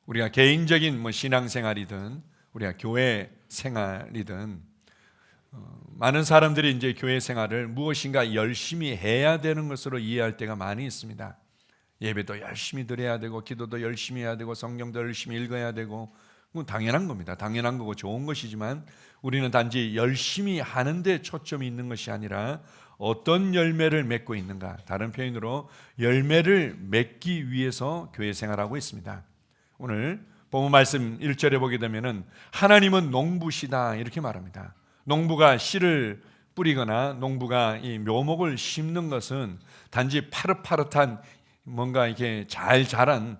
우리가 개인적인 신앙생활이든 우리가 교회 생활이든 많은 사람들이 이제 교회 생활을 무엇인가 열심히 해야 되는 것으로 이해할 때가 많이 있습니다. 예배도 열심히 드려야 되고 기도도 열심히 해야 되고 성경도 열심히 읽어야 되고 당연한 겁니다. 당연한 거고 좋은 것이지만 우리는 단지 열심히 하는 데 초점이 있는 것이 아니라 어떤 열매를 맺고 있는가, 다른 표현으로 열매를 맺기 위해서 교회 생활하고 있습니다. 오늘 본문 말씀 1절에 보게 되면은 하나님은 농부시다 이렇게 말합니다. 농부가 씨를 뿌리거나 농부가 이 묘목을 심는 것은 단지 파릇파릇한 뭔가 이렇게 잘 자란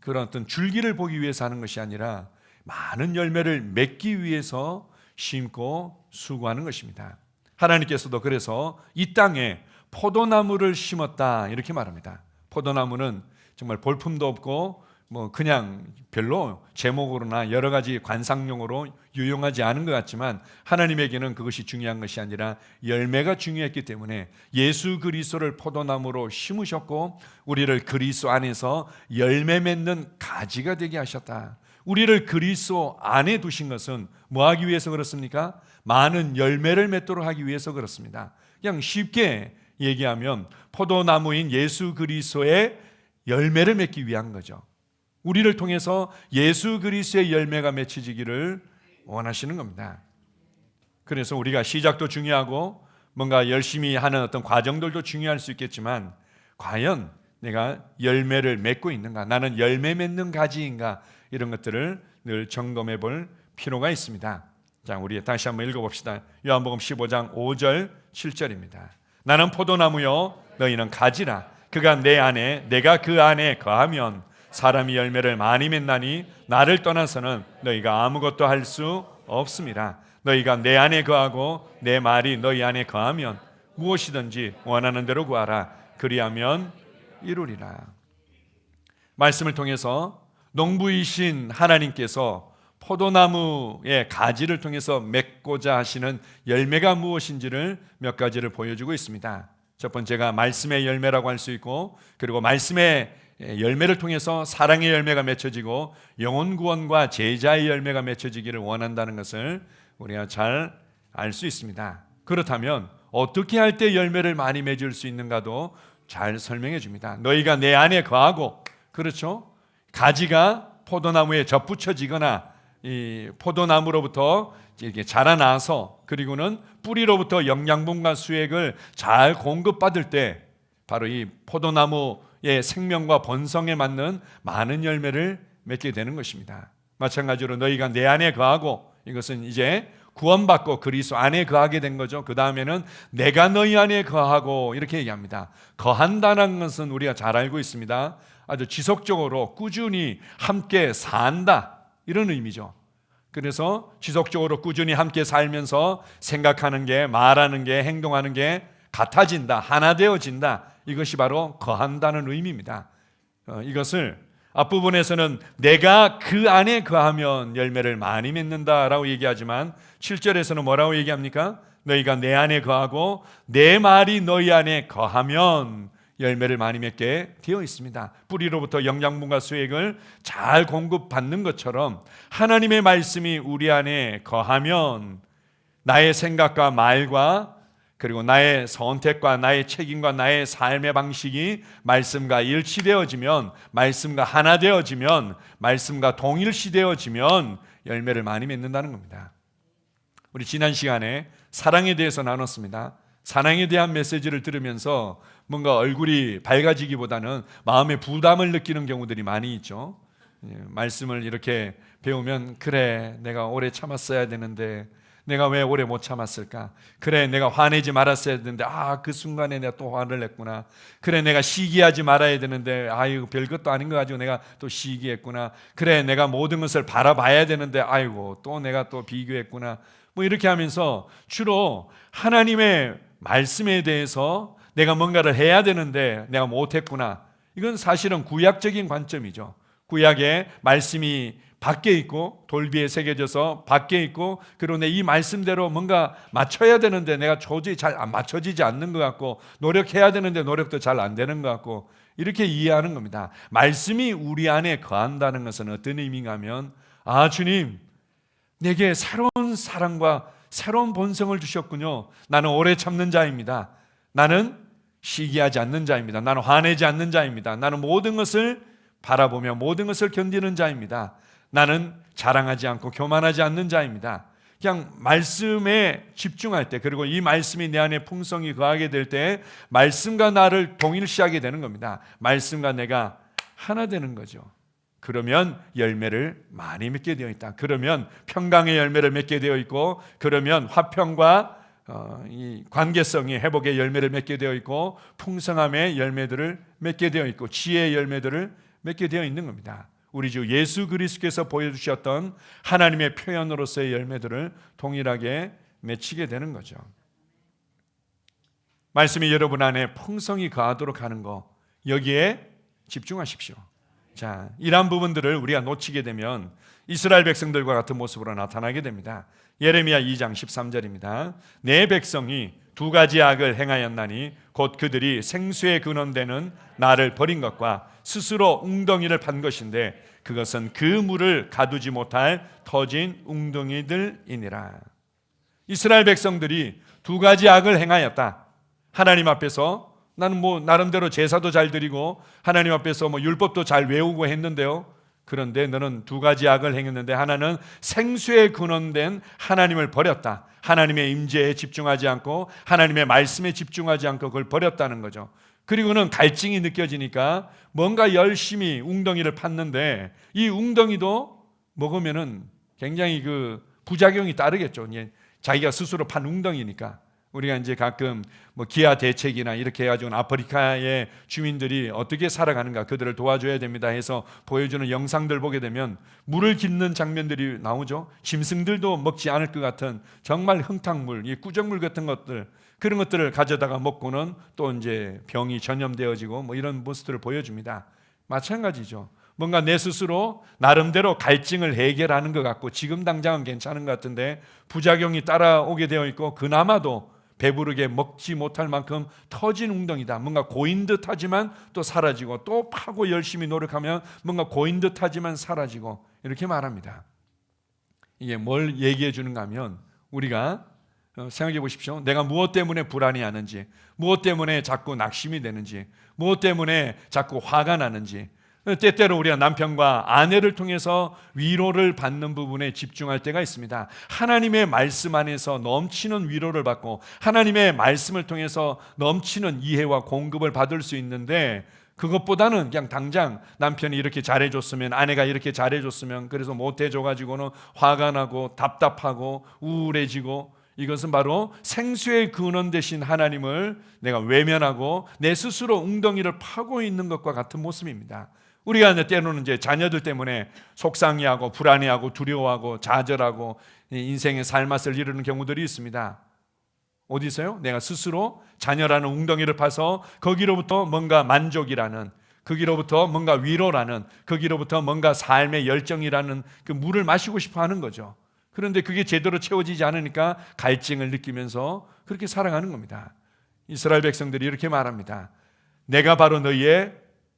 그런 어떤 줄기를 보기 위해서 하는 것이 아니라 많은 열매를 맺기 위해서 심고 수고하는 것입니다. 하나님께서도 그래서 이 땅에 포도나무를 심었다 이렇게 말합니다. 포도나무는 정말 볼품도 없고 그냥 별로 제목으로나 여러 가지 관상용으로 유용하지 않은 것 같지만 하나님에게는 그것이 중요한 것이 아니라 열매가 중요했기 때문에 예수 그리스도를 포도나무로 심으셨고 우리를 그리스도 안에서 열매 맺는 가지가 되게 하셨다. 우리를 그리스도 안에 두신 것은 뭐 하기 위해서 그렇습니까? 많은 열매를 맺도록 하기 위해서 그렇습니다. 그냥 쉽게 얘기하면 포도나무인 예수 그리스도의 열매를 맺기 위한 거죠. 우리를 통해서 예수 그리스도의 열매가 맺혀지기를 원하시는 겁니다. 그래서 우리가 시작도 중요하고 뭔가 열심히 하는 어떤 과정들도 중요할 수 있겠지만 과연 내가 열매를 맺고 있는가, 나는 열매 맺는 가지인가, 이런 것들을 늘 점검해 볼 필요가 있습니다. 자, 우리 다시 한번 읽어봅시다. 요한복음 15장 5절 7절입니다. 나는 포도나무요 너희는 가지라. 그가 내 안에 내가 그 안에 거하면 사람이 열매를 많이 맺나니 나를 떠나서는 너희가 아무것도 할 수 없습니다. 너희가 내 안에 거하고 내 말이 너희 안에 거하면 무엇이든지 원하는 대로 구하라. 그리하면 이루리라. 말씀을 통해서 농부이신 하나님께서 포도나무의 가지를 통해서 맺고자 하시는 열매가 무엇인지를 몇 가지를 보여주고 있습니다. 첫 번째가 말씀의 열매라고 할 수 있고, 그리고 말씀의 열매를 통해서 사랑의 열매가 맺혀지고 영혼 구원과 제자의 열매가 맺혀지기를 원한다는 것을 우리가 잘 알 수 있습니다. 그렇다면 어떻게 할 때 열매를 많이 맺을 수 있는가도 잘 설명해 줍니다. 너희가 내 안에 거하고, 그렇죠? 가지가 포도나무에 접붙여지거나 이 포도나무로부터 이렇게 자라나서 그리고는 뿌리로부터 영양분과 수액을 잘 공급받을 때 바로 이 포도나무의 생명과 번성에 맞는 많은 열매를 맺게 되는 것입니다. 마찬가지로 너희가 내 안에 거하고, 이것은 이제 구원받고 그리스도 안에 거하게 된 거죠. 그 다음에는 내가 너희 안에 거하고 이렇게 얘기합니다. 거한다는 것은 우리가 잘 알고 있습니다. 아주 지속적으로 꾸준히 함께 산다 이런 의미죠. 그래서 지속적으로 꾸준히 함께 살면서 생각하는 게, 말하는 게, 행동하는 게 같아진다, 하나 되어진다. 이것이 바로 거한다는 의미입니다. 이것을 앞부분에서는 내가 그 안에 거하면 열매를 많이 맺는다라고 얘기하지만 7절에서는 뭐라고 얘기합니까? 너희가 내 안에 거하고 내 말이 너희 안에 거하면 열매를 많이 맺게 되어 있습니다. 뿌리로부터 영양분과 수액을 잘 공급받는 것처럼 하나님의 말씀이 우리 안에 거하면 나의 생각과 말과 그리고 나의 선택과 나의 책임과 나의 삶의 방식이 말씀과 일치되어지면, 말씀과 하나 되어지면, 말씀과 동일시되어지면 열매를 많이 맺는다는 겁니다. 우리 지난 시간에 사랑에 대해서 나눴습니다. 사랑에 대한 메시지를 들으면서 뭔가 얼굴이 밝아지기보다는 마음의 부담을 느끼는 경우들이 많이 있죠. 말씀을 이렇게 배우면 그래 내가 오래 참았어야 되는데 내가 왜 오래 못 참았을까? 그래 내가 화내지 말았어야 되는데 그 순간에 내가 또 화를 냈구나. 그래 내가 시기하지 말아야 되는데 아이고 별것도 아닌 거 가지고 내가 또 시기했구나. 그래 내가 모든 것을 바라봐야 되는데 아이고 또 내가 또 비교했구나. 이렇게 하면서 주로 하나님의 말씀에 대해서 내가 뭔가를 해야 되는데 내가 못했구나. 이건 사실은 구약적인 관점이죠. 구약의 말씀이 밖에 있고 돌비에 새겨져서 밖에 있고, 그러고 이 말씀대로 뭔가 맞춰야 되는데 내가 도저히 잘 안 맞춰지지 않는 것 같고, 노력해야 되는데 노력도 잘 안 되는 것 같고, 이렇게 이해하는 겁니다. 말씀이 우리 안에 거한다는 것은 어떤 의미인가 하면, 주님, 내게 새로운 사랑과 새로운 본성을 주셨군요. 나는 오래 참는 자입니다. 나는 시기하지 않는 자입니다. 나는 화내지 않는 자입니다. 나는 모든 것을 바라보며 모든 것을 견디는 자입니다. 나는 자랑하지 않고 교만하지 않는 자입니다. 그냥 말씀에 집중할 때, 그리고 이 말씀이 내 안에 풍성히 거하게 될 때 말씀과 나를 동일시하게 되는 겁니다. 말씀과 내가 하나 되는 거죠. 그러면 열매를 많이 맺게 되어 있다. 그러면 평강의 열매를 맺게 되어 있고, 그러면 화평과 이 관계성이 회복의 열매를 맺게 되어 있고, 풍성함의 열매들을 맺게 되어 있고, 지혜의 열매들을 맺게 되어 있는 겁니다. 우리 주 예수 그리스도께서 보여주셨던 하나님의 표현으로서의 열매들을 동일하게 맺히게 되는 거죠. 말씀이 여러분 안에 풍성히 거하도록 하는 거, 여기에 집중하십시오. 자, 이러한 부분들을 우리가 놓치게 되면 이스라엘 백성들과 같은 모습으로 나타나게 됩니다. 예레미야 2장 13절입니다. 내 백성이 두 가지 악을 행하였나니 곧 그들이 생수에 근원되는 나를 버린 것과 스스로 웅덩이를 판 것인데 그것은 그 물을 가두지 못할 터진 웅덩이들이니라. 이스라엘 백성들이 두 가지 악을 행하였다. 하나님 앞에서 나는 나름대로 제사도 잘 드리고 하나님 앞에서 율법도 잘 외우고 했는데요. 그런데 너는 두 가지 악을 행했는데, 하나는 생수에 근원된 하나님을 버렸다. 하나님의 임재에 집중하지 않고 하나님의 말씀에 집중하지 않고 그걸 버렸다는 거죠. 그리고는 갈증이 느껴지니까 뭔가 열심히 웅덩이를 팠는데, 이 웅덩이도 먹으면은 굉장히 그 부작용이 따르겠죠. 자기가 스스로 판 웅덩이니까. 우리가 이제 가끔 기아 대책이나 이렇게 해가지고 아프리카의 주민들이 어떻게 살아가는가, 그들을 도와줘야 됩니다 해서 보여주는 영상들 보게 되면 물을 깃는 장면들이 나오죠. 짐승들도 먹지 않을 것 같은 정말 흥탕물, 이 꾸정물 같은 것들, 그런 것들을 가져다가 먹고는 또 이제 병이 전염되어지고 이런 모습들을 보여줍니다. 마찬가지죠. 뭔가 내 스스로 나름대로 갈증을 해결하는 것 같고 지금 당장은 괜찮은 것 같은데 부작용이 따라오게 되어 있고, 그나마도 배부르게 먹지 못할 만큼 터진 웅덩이다. 뭔가 고인 듯 하지만 또 사라지고, 또 파고 열심히 노력하면 뭔가 고인 듯 하지만 사라지고, 이렇게 말합니다. 이게 뭘 얘기해 주는가 하면, 우리가 생각해 보십시오. 내가 무엇 때문에 불안해하는지, 무엇 때문에 자꾸 낙심이 되는지, 무엇 때문에 자꾸 화가 나는지, 때때로 우리가 남편과 아내를 통해서 위로를 받는 부분에 집중할 때가 있습니다. 하나님의 말씀 안에서 넘치는 위로를 받고 하나님의 말씀을 통해서 넘치는 이해와 공급을 받을 수 있는데, 그것보다는 그냥 당장 남편이 이렇게 잘해줬으면, 아내가 이렇게 잘해줬으면, 그래서 못해줘가지고는 화가 나고 답답하고 우울해지고, 이것은 바로 생수의 근원 되신 하나님을 내가 외면하고 내 스스로 웅덩이를 파고 있는 것과 같은 모습입니다. 우리가 때로는 자녀들 때문에 속상해하고 불안해하고 두려워하고 좌절하고 인생의 살맛을 이루는 경우들이 있습니다. 어디서요? 내가 스스로 자녀라는 웅덩이를 파서 거기로부터 뭔가 만족이라는, 거기로부터 뭔가 위로라는, 거기로부터 뭔가 삶의 열정이라는 그 물을 마시고 싶어 하는 거죠. 그런데 그게 제대로 채워지지 않으니까 갈증을 느끼면서 그렇게 살아가는 겁니다. 이스라엘 백성들이 이렇게 말합니다. 내가 바로 너희의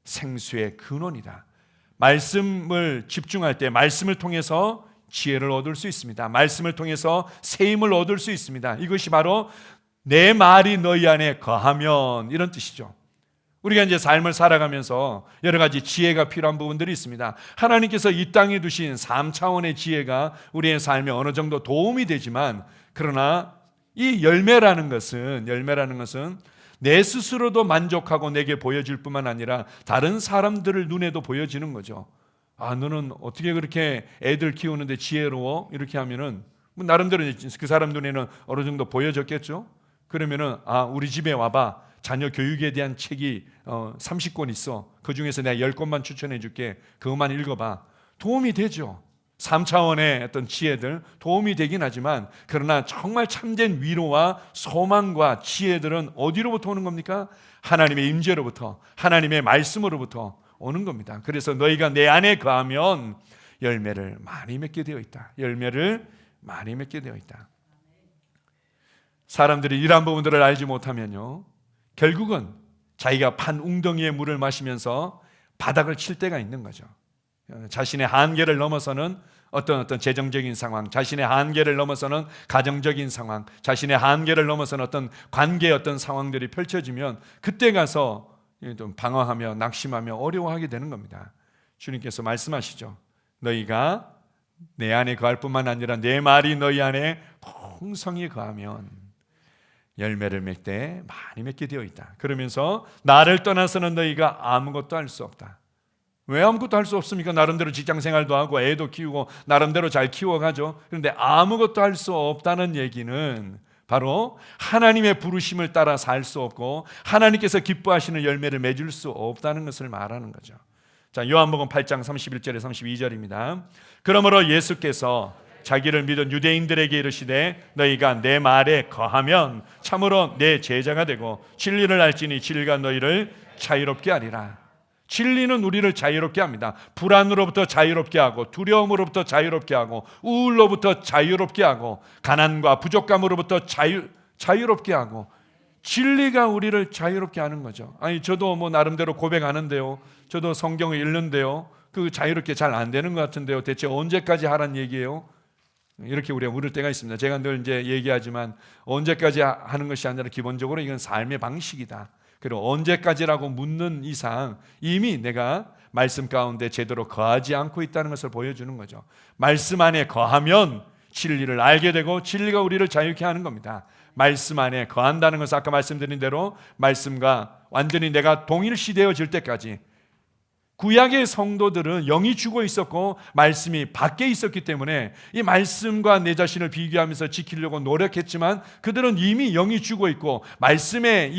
생수의 근원이다. 말씀을 집중할 때 말씀을 통해서 지혜를 얻을 수 있습니다. 말씀을 통해서 새 힘을 얻을 수 있습니다. 이것이 바로 내 말이 너희 안에 거하면, 이런 뜻이죠. 우리가 이제 삶을 살아가면서 여러 가지 지혜가 필요한 부분들이 있습니다. 하나님께서 이 땅에 두신 3차원의 지혜가 우리의 삶에 어느 정도 도움이 되지만, 그러나 이 열매라는 것은 내 스스로도 만족하고 내게 보여질 뿐만 아니라 다른 사람들을 눈에도 보여지는 거죠. 너는 어떻게 그렇게 애들 키우는데 지혜로워? 이렇게 하면은 나름대로 그 사람 눈에는 어느 정도 보여졌겠죠. 그러면은 우리 집에 와봐. 자녀 교육에 대한 책이 30권 있어. 그 중에서 내가 10권만 추천해 줄게. 그것만 읽어봐. 도움이 되죠. 3차원의 어떤 지혜들 도움이 되긴 하지만, 그러나 정말 참된 위로와 소망과 지혜들은 어디로부터 오는 겁니까? 하나님의 임재로부터, 하나님의 말씀으로부터 오는 겁니다. 그래서 너희가 내 안에 거하면 열매를 많이 맺게 되어 있다. 열매를 많이 맺게 되어 있다. 사람들이 이러한 부분들을 알지 못하면요, 결국은 자기가 판 웅덩이의 물을 마시면서 바닥을 칠 때가 있는 거죠. 자신의 한계를 넘어서는 어떤 재정적인 상황, 자신의 한계를 넘어서는 가정적인 상황, 자신의 한계를 넘어서는 어떤 관계의 어떤 상황들이 펼쳐지면 그때 가서 좀 방황하며 낙심하며 어려워하게 되는 겁니다. 주님께서 말씀하시죠. 너희가 내 안에 거할 뿐만 아니라 내 말이 너희 안에 풍성히 거하면 열매를 맺되 많이 맺게 되어 있다. 그러면서 나를 떠나서는 너희가 아무것도 할 수 없다. 왜 아무것도 할 수 없습니까? 나름대로 직장생활도 하고 애도 키우고 나름대로 잘 키워가죠. 그런데 아무것도 할 수 없다는 얘기는 바로 하나님의 부르심을 따라 살 수 없고 하나님께서 기뻐하시는 열매를 맺을 수 없다는 것을 말하는 거죠. 자, 요한복음 8장 31절에 32절입니다. 그러므로 예수께서 자기를 믿은 유대인들에게 이르시되 너희가 내 말에 거하면 참으로 내 제자가 되고 진리를 알지니 진리가 너희를 자유롭게 하리라. 진리는 우리를 자유롭게 합니다. 불안으로부터 자유롭게 하고 두려움으로부터 자유롭게 하고 우울로부터 자유롭게 하고 가난과 부족감으로부터 자유롭게 하고 진리가 우리를 자유롭게 하는 거죠. 아니 저도 뭐 나름대로 고백하는데요. 저도 성경을 읽는데요. 그 자유롭게 잘 안 되는 것 같은데요. 대체 언제까지 하란 얘기예요? 이렇게 우리가 물을 때가 있습니다. 제가 늘 이제 얘기하지만 언제까지 하는 것이 아니라 기본적으로 이건 삶의 방식이다. 그리고 언제까지라고 묻는 이상 이미 내가 말씀 가운데 제대로 거하지 않고 있다는 것을 보여주는 거죠. 말씀 안에 거하면 진리를 알게 되고 진리가 우리를 자유케 하는 겁니다. 말씀 안에 거한다는 것은 아까 말씀드린 대로 말씀과 완전히 내가 동일시되어질 때까지 구약의 성도들은 영이 죽어 있었고 말씀이 밖에 있었기 때문에 이 말씀과 내 자신을 비교하면서 지키려고 노력했지만 그들은 이미 영이 죽어 있고 말씀의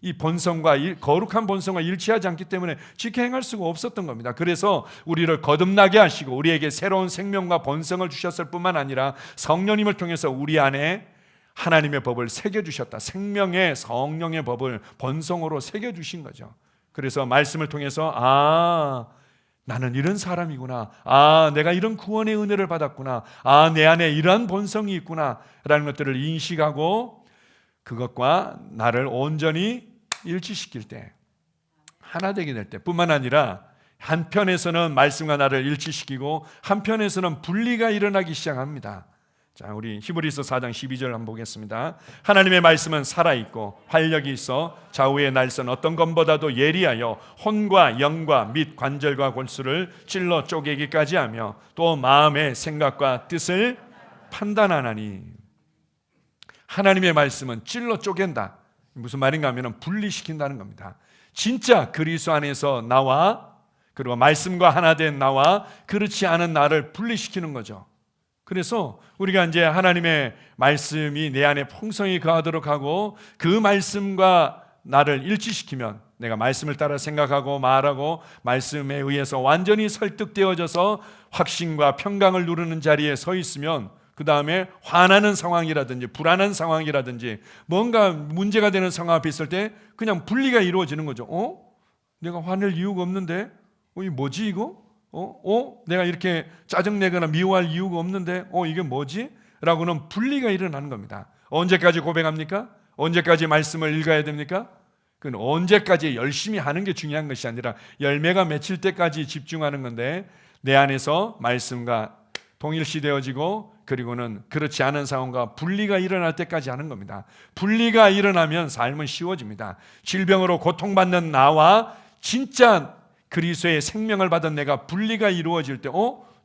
이 본성과 거룩한 본성과 일치하지 않기 때문에 지켜 행할 수가 없었던 겁니다. 그래서 우리를 거듭나게 하시고 우리에게 새로운 생명과 본성을 주셨을 뿐만 아니라 성령님을 통해서 우리 안에 하나님의 법을 새겨주셨다. 생명의 성령의 법을 본성으로 새겨주신 거죠. 그래서 말씀을 통해서 나는 이런 사람이구나. 내가 이런 구원의 은혜를 받았구나. 내 안에 이러한 본성이 있구나 라는 것들을 인식하고 그것과 나를 온전히 일치시킬 때, 하나 되게 될 때 뿐만 아니라 한편에서는 말씀과 나를 일치시키고 한편에서는 분리가 일어나기 시작합니다. 자, 우리 히브리서 4장 12절 한번 보겠습니다. 하나님의 말씀은 살아있고 활력이 있어 좌우의 날선 어떤 것보다도 예리하여 혼과 영과 및 관절과 골수를 찔러 쪼개기까지 하며 또 마음의 생각과 뜻을 판단하나니. 하나님의 말씀은 찔러 쪼갠다. 무슨 말인가 하면 분리시킨다는 겁니다. 진짜 그리스도 안에서 나와 그리고 말씀과 하나 된 나와 그렇지 않은 나를 분리시키는 거죠. 그래서 우리가 이제 하나님의 말씀이 내 안에 풍성히 거하도록 하고 그 말씀과 나를 일치시키면 내가 말씀을 따라 생각하고 말하고 말씀에 의해서 완전히 설득되어져서 확신과 평강을 누르는 자리에 서 있으면 그 다음에 화나는 상황이라든지 불안한 상황이라든지 뭔가 문제가 되는 상황 앞에 있을 때 그냥 분리가 이루어지는 거죠. 내가 화낼 이유가 없는데 이 뭐지 이거? 내가 이렇게 짜증내거나 미워할 이유가 없는데 이게 뭐지? 라고는 분리가 일어나는 겁니다. 언제까지 고백합니까? 언제까지 말씀을 읽어야 됩니까? 그건 언제까지 열심히 하는 게 중요한 것이 아니라 열매가 맺힐 때까지 집중하는 건데 내 안에서 말씀과 동일시되어지고 그리고는 그렇지 않은 상황과 분리가 일어날 때까지 하는 겁니다. 분리가 일어나면 삶은 쉬워집니다. 질병으로 고통받는 나와 진짜 그리스도의 생명을 받은 내가 분리가 이루어질 때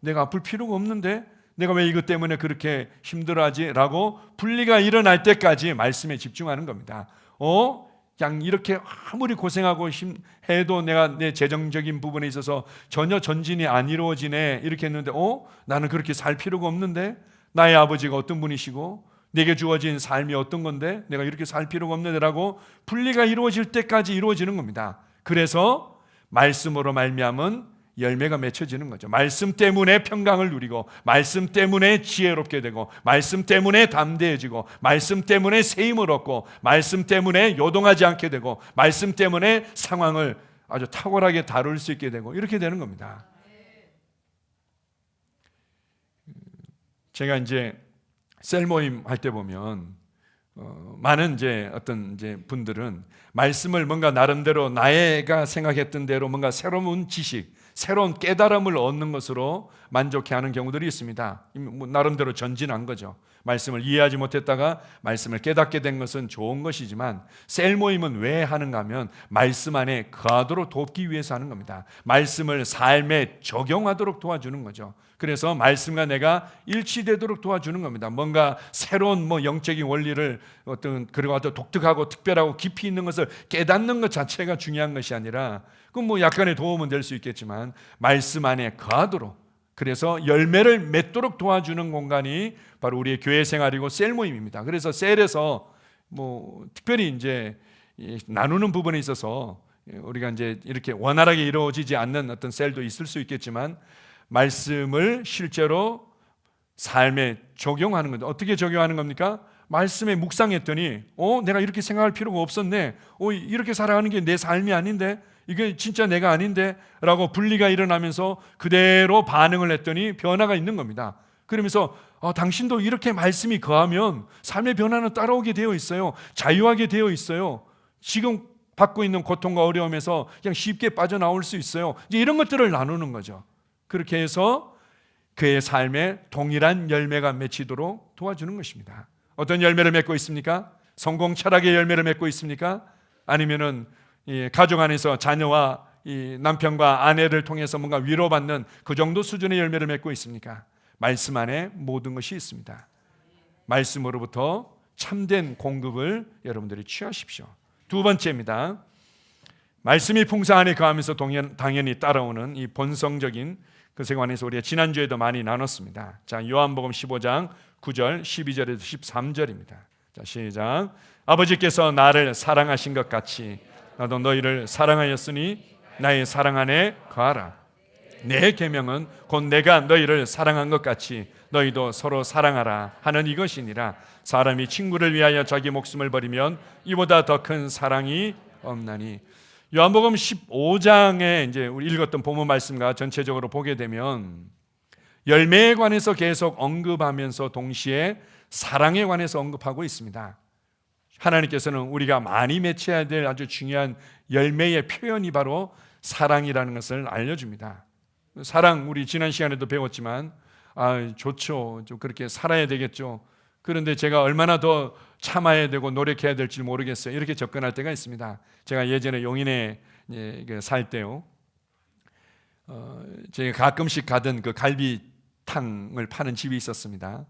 내가 아플 필요가 없는데 내가 왜 이것 때문에 그렇게 힘들어하지? 라고 분리가 일어날 때까지 말씀에 집중하는 겁니다. 그냥 이렇게 아무리 고생하고 해도 내가 내 재정적인 부분에 있어서 전혀 전진이 안 이루어지네 이렇게 했는데 나는 그렇게 살 필요가 없는데 나의 아버지가 어떤 분이시고 내게 주어진 삶이 어떤 건데 내가 이렇게 살 필요가 없는데 라고 분리가 이루어질 때까지 이루어지는 겁니다. 그래서 말씀으로 말미암은 열매가 맺혀지는 거죠. 말씀 때문에 평강을 누리고 말씀 때문에 지혜롭게 되고 말씀 때문에 담대해지고 말씀 때문에 세임을 얻고 말씀 때문에 요동하지 않게 되고 말씀 때문에 상황을 아주 탁월하게 다룰 수 있게 되고 이렇게 되는 겁니다. 제가 이제 셀 모임 할 때 보면 많은 이제 분들은 말씀을 뭔가 나름대로 나가 생각했던 대로 뭔가 새로운 지식, 새로운 깨달음을 얻는 것으로 만족해하는 경우들이 있습니다. 나름대로 전진한 거죠. 말씀을 이해하지 못했다가 말씀을 깨닫게 된 것은 좋은 것이지만, 셀 모임은 왜 하는가 하면 말씀 안에 거하도록 돕기 위해서 하는 겁니다. 말씀을 삶에 적용하도록 도와주는 거죠. 그래서 말씀과 내가 일치되도록 도와주는 겁니다. 뭔가 새로운 영적인 원리를 그리고 아주 독특하고 특별하고 깊이 있는 것을 깨닫는 것 자체가 중요한 것이 아니라, 그건 약간의 도움은 될 수 있겠지만 말씀 안에 거하도록, 그래서 열매를 맺도록 도와주는 공간이 바로 우리의 교회 생활이고 셀 모임입니다. 그래서 셀에서 특별히 이제 나누는 부분에 있어서 우리가 이제 이렇게 원활하게 이루어지지 않는 어떤 셀도 있을 수 있겠지만, 말씀을 실제로 삶에 적용하는 건데, 어떻게 적용하는 겁니까? 말씀에 묵상했더니 내가 이렇게 생각할 필요가 없었네, 이렇게 살아가는 게 내 삶이 아닌데, 이게 진짜 내가 아닌데 라고 분리가 일어나면서 그대로 반응을 했더니 변화가 있는 겁니다. 그러면서 당신도 이렇게 말씀이 거하면 삶의 변화는 따라오게 되어 있어요. 자유하게 되어 있어요. 지금 받고 있는 고통과 어려움에서 그냥 쉽게 빠져나올 수 있어요. 이제 이런 것들을 나누는 거죠. 그렇게 해서 그의 삶에 동일한 열매가 맺히도록 도와주는 것입니다. 어떤 열매를 맺고 있습니까? 성공 철학의 열매를 맺고 있습니까? 아니면은 가족 안에서 자녀와 남편과 아내를 통해서 뭔가 위로받는 그 정도 수준의 열매를 맺고 있습니까? 말씀 안에 모든 것이 있습니다. 말씀으로부터 참된 공급을 여러분들이 취하십시오. 두 번째입니다. 말씀이 풍성 안에 거하면서 당연히 따라오는 이 본성적인 것에 관해서 우리가 지난주에도 많이 나눴습니다. 자, 요한복음 15장 9절 12절에서 13절입니다. 자, 시작. 아버지께서 나를 사랑하신 것 같이 나도 너희를 사랑하였으니 나의 사랑 안에 거하라. 내 계명은 곧 내가 너희를 사랑한 것 같이 너희도 서로 사랑하라 하는 이것이니라. 사람이 친구를 위하여 자기 목숨을 버리면 이보다 더 큰 사랑이 없나니. 요한복음 15장에 이제 우리 읽었던 본문 말씀과 전체적으로 보게 되면 열매에 관해서 계속 언급하면서 동시에 사랑에 관해서 언급하고 있습니다. 하나님께서는 우리가 많이 맺혀야 될 아주 중요한 열매의 표현이 바로 사랑이라는 것을 알려줍니다. 사랑, 우리 지난 시간에도 배웠지만 좋죠, 좀 그렇게 살아야 되겠죠. 그런데 제가 얼마나 더 참아야 되고 노력해야 될지 모르겠어요. 이렇게 접근할 때가 있습니다. 제가 예전에 용인에 살 때요, 제가 가끔씩 가던 그 갈비탕을 파는 집이 있었습니다.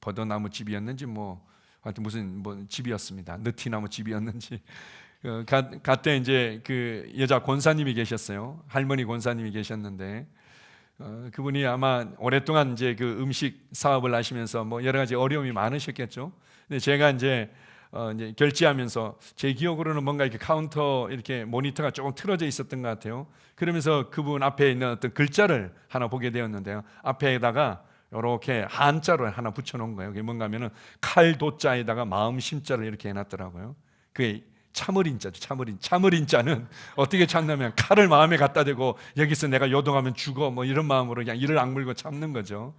버더나무 집이었는지 하여튼 무슨 집이었습니다. 느티나무 집이었는지. 그때 이제 그 여자 권사님이 계셨어요. 할머니 권사님이 계셨는데, 그분이 아마 오랫동안 이제 그 음식 사업을 하시면서 여러 가지 어려움이 많으셨겠죠. 근데 제가 이제 결제하면서 제 기억으로는 뭔가 이렇게 카운터 이렇게 모니터가 조금 틀어져 있었던 것 같아요. 그러면서 그분 앞에 있는 어떤 글자를 하나 보게 되었는데요. 앞에다가 이렇게 한자로 하나 붙여놓은 거예요. 그게 뭔가 하면은 칼도자에다가 마음심자를 이렇게 해놨더라고요. 그게 참을인자죠. 참을인자는 어떻게 참냐면 칼을 마음에 갖다 대고 여기서 내가 요동하면 죽어 이런 마음으로 그냥 이를 악물고 참는 거죠.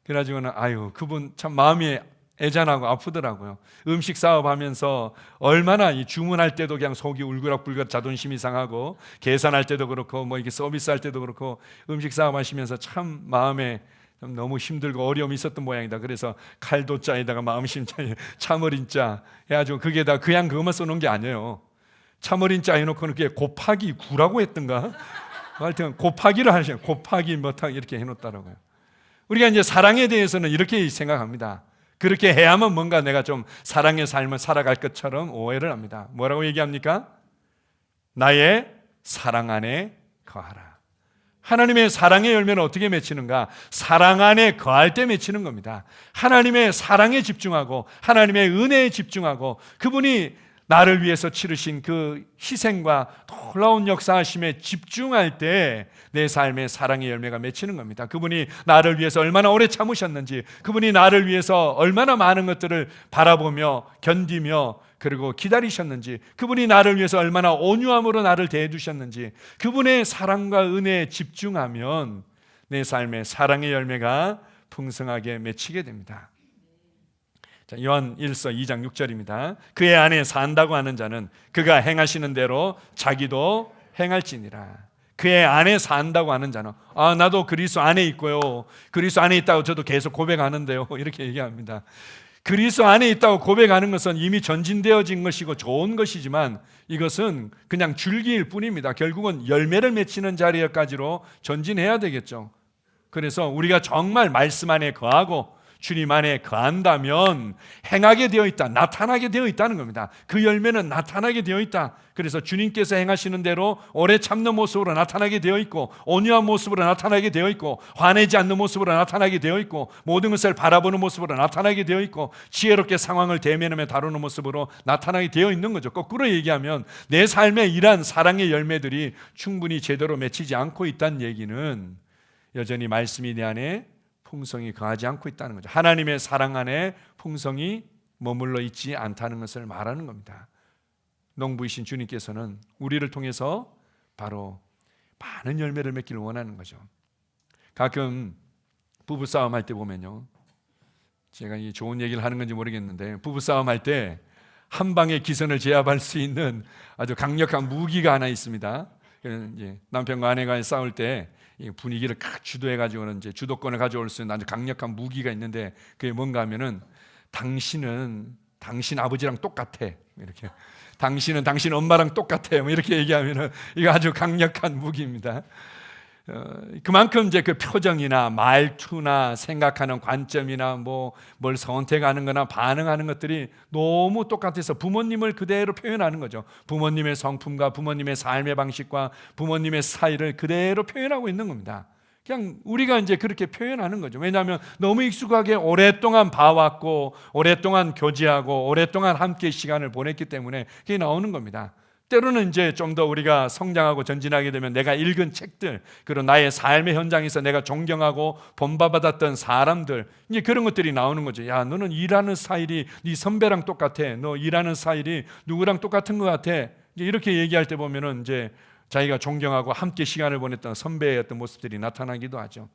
그래가지고는 그분 참 마음이 애잔하고 아프더라고요. 음식 사업하면서 얼마나 주문할 때도 그냥 속이 울그락불그락 자존심이 상하고, 계산할 때도 그렇고 이게 서비스할 때도 그렇고, 음식 사업하시면서 참 마음에 너무 힘들고 어려움이 있었던 모양이다. 그래서 칼도자에다가 마음심자에 참을인자 해가지고 그게다 그냥 그것만 써놓은 게 아니에요. 참을인자 해놓고는 그게 곱하기 9라고 했던가? 하여튼 곱하기를 하시죠. 곱하기 이렇게 해놓더라고요. 우리가 이제 사랑에 대해서는 이렇게 생각합니다. 그렇게 해야만 뭔가 내가 좀 사랑의 삶을 살아갈 것처럼 오해를 합니다. 뭐라고 얘기합니까? 나의 사랑 안에 거하라. 하나님의 사랑의 열매는 어떻게 맺히는가? 사랑 안에 거할 때 맺히는 겁니다. 하나님의 사랑에 집중하고 하나님의 은혜에 집중하고 그분이 나를 위해서 치르신 그 희생과 놀라운 역사하심에 집중할 때 내 삶의 사랑의 열매가 맺히는 겁니다. 그분이 나를 위해서 얼마나 오래 참으셨는지, 그분이 나를 위해서 얼마나 많은 것들을 바라보며 견디며 그리고 기다리셨는지, 그분이 나를 위해서 얼마나 온유함으로 나를 대해주셨는지, 그분의 사랑과 은혜에 집중하면 내 삶의 사랑의 열매가 풍성하게 맺히게 됩니다. 자, 요한 1서 2장 6절입니다. 그의 안에 산다고 하는 자는 그가 행하시는 대로 자기도 행할지니라. 그의 안에 산다고 하는 자는 나도 그리스도 안에 있고요, 그리스도 안에 있다고 저도 계속 고백하는데요, 이렇게 얘기합니다. 그리스도 안에 있다고 고백하는 것은 이미 전진되어진 것이고 좋은 것이지만 이것은 그냥 줄기일 뿐입니다. 결국은 열매를 맺히는 자리까지로 전진해야 되겠죠. 그래서 우리가 정말 말씀 안에 거하고 주님 안에 거한다면 행하게 되어 있다, 나타나게 되어 있다는 겁니다. 그 열매는 나타나게 되어 있다. 그래서 주님께서 행하시는 대로 오래 참는 모습으로 나타나게 되어 있고, 온유한 모습으로 나타나게 되어 있고, 화내지 않는 모습으로 나타나게 되어 있고, 모든 것을 바라보는 모습으로 나타나게 되어 있고, 지혜롭게 상황을 대면하며 다루는 모습으로 나타나게 되어 있는 거죠. 거꾸로 얘기하면 내 삶에 이러한 사랑의 열매들이 충분히 제대로 맺히지 않고 있다는 얘기는 여전히 말씀이 내 안에 풍성이 거하지 않고 있다는 거죠. 하나님의 사랑 안에 풍성이 머물러 있지 않다는 것을 말하는 겁니다. 농부이신 주님께서는 우리를 통해서 바로 많은 열매를 맺기를 원하는 거죠. 가끔 부부싸움 할 때 보면요, 제가 이 좋은 얘기를 하는 건지 모르겠는데, 부부싸움 할 때 한 방의 기선을 제압할 수 있는 아주 강력한 무기가 하나 있습니다. 이제 남편과 아내가 싸울 때 분위기를 주도해가지고는 이제 주도권을 가져올 수 있는 아주 강력한 무기가 있는데, 그게 뭔가 하면은 당신은 당신 아버지랑 똑같아, 이렇게, 당신은 당신 엄마랑 똑같아, 이렇게 얘기하면은 이거 아주 강력한 무기입니다. 그만큼 이제 그 표정이나 말투나 생각하는 관점이나 뭘 선택하는 거나 반응하는 것들이 너무 똑같아서 부모님을 그대로 표현하는 거죠. 부모님의 성품과 부모님의 삶의 방식과 부모님의 스타일을 그대로 표현하고 있는 겁니다. 그냥 우리가 이제 그렇게 표현하는 거죠. 왜냐하면 너무 익숙하게 오랫동안 봐왔고, 오랫동안 교제하고, 오랫동안 함께 시간을 보냈기 때문에 그게 나오는 겁니다. 때로는 이제 좀 더 우리가 성장하고 전진하게 되면 내가 읽은 책들, 그리고 나의 삶의 현장에서 내가 존경하고 본받았던 사람들, 이제 그런 것들이 나오는 거죠. 야, 너는 일하는 스타일이 네 선배랑 똑같아. 너 일하는 스타일이 누구랑 똑같은 것 같아. 이제 이렇게 얘기할 때 보면은 이제 자기가 존경하고 함께 시간을 보냈던 선배의 어떤 모습들이 나타나기도 하죠.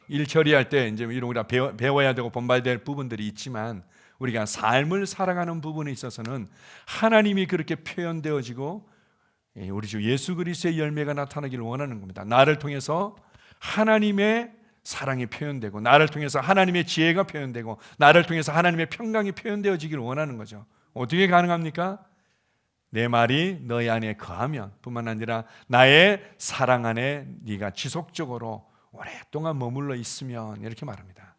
일 처리할 때 이제 이런 우리가 배워야 되고 본받아야 될 부분들이 있지만, 우리가 삶을 살아가는 부분에 있어서는 하나님이 그렇게 표현되어지고 우리 주 예수 그리스도의 열매가 나타나기를 원하는 겁니다. 나를 통해서 하나님의 사랑이 표현되고, 나를 통해서 하나님의 지혜가 표현되고, 나를 통해서 하나님의 평강이 표현되어지기를 원하는 거죠. 어떻게 가능합니까? 내 말이 너희 안에 거하면 뿐만 아니라 나의 사랑 안에 네가 지속적으로 오랫동안 머물러 있으면, 이렇게 말합니다.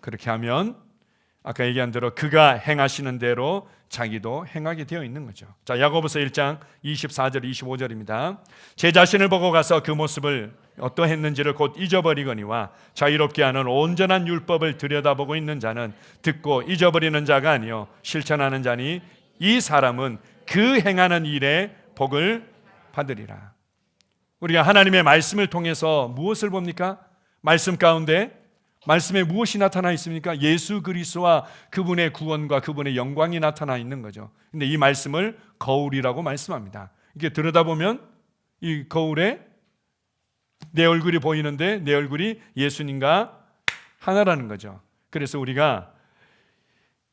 그렇게 하면 아까 얘기한 대로 그가 행하시는 대로 자기도 행하게 되어 있는 거죠. 자, 야고보서 1장 24절 25절입니다. 제 자신을 보고 가서 그 모습을 어떠했는지를 곧 잊어버리거니와 자유롭게 하는 온전한 율법을 들여다보고 있는 자는 듣고 잊어버리는 자가 아니요 실천하는 자니 이 사람은 그 행하는 일에 복을 받으리라. 우리가 하나님의 말씀을 통해서 무엇을 봅니까? 말씀 가운데 말씀에 무엇이 나타나 있습니까? 예수 그리스도와 그분의 구원과 그분의 영광이 나타나 있는 거죠. 근데 이 말씀을 거울이라고 말씀합니다. 이게 들여다보면 이 거울에 내 얼굴이 보이는데 내 얼굴이 예수님과 하나라는 거죠. 그래서 우리가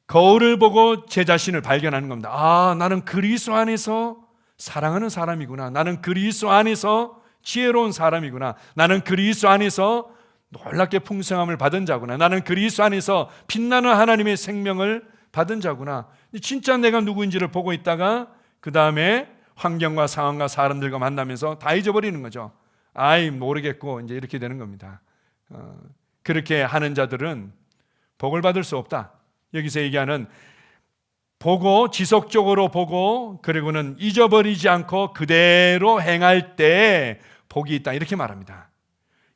거울을 보고 제 자신을 발견하는 겁니다. 아, 나는 그리스도 안에서 사랑하는 사람이구나. 나는 그리스도 안에서 지혜로운 사람이구나. 나는 그리스도 안에서 놀랍게 풍성함을 받은 자구나. 나는 그리스도 안에서 빛나는 하나님의 생명을 받은 자구나. 진짜 내가 누구인지를 보고 있다가 그 다음에 환경과 상황과 사람들과 만나면서 다 잊어버리는 거죠. 아이, 모르겠고 이제 이렇게 되는 겁니다. 그렇게 하는 자들은 복을 받을 수 없다. 여기서 얘기하는 보고, 지속적으로 보고, 그리고는 잊어버리지 않고 그대로 행할 때 복이 있다, 이렇게 말합니다.